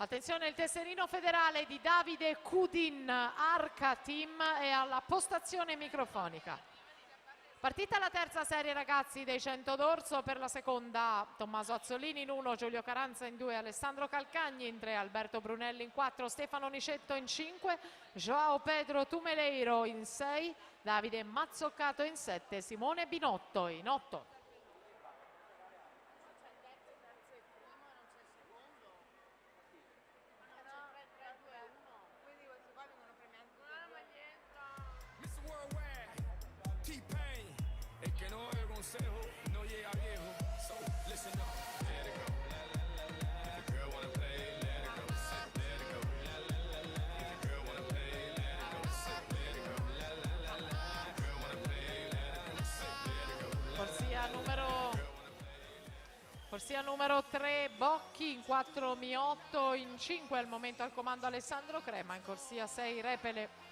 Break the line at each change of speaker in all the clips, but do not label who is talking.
Attenzione, il tesserino federale di Davide Cudin, Arca Team, è alla postazione microfonica. Partita la terza serie ragazzi dei 100 d'orso. Per la seconda Tommaso Azzolini in 1, Giulio Caranza in 2, Alessandro Calcagni in 3, Alberto Brunelli in 4, Stefano Nicetto in 5, Joao Pedro Tumeleiro in 6, Davide Mazzoccato in 7, Simone Binotto in 8.
El que no oye consejo no llega viejo. So listen up, let it go. If the girl wanna play, let it go. Let it go. If the girl wanna play, let it go. Let it go. If the girl wanna play, let it go.
Corsia numero 3 Bocchi, in 4 Miotto, in 5 al momento al comando Alessandro Crema, in corsia 6 Repele.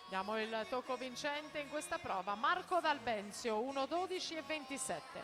Diamo il tocco vincente in questa prova, Marco D'Albenzio, 1:12 e 27.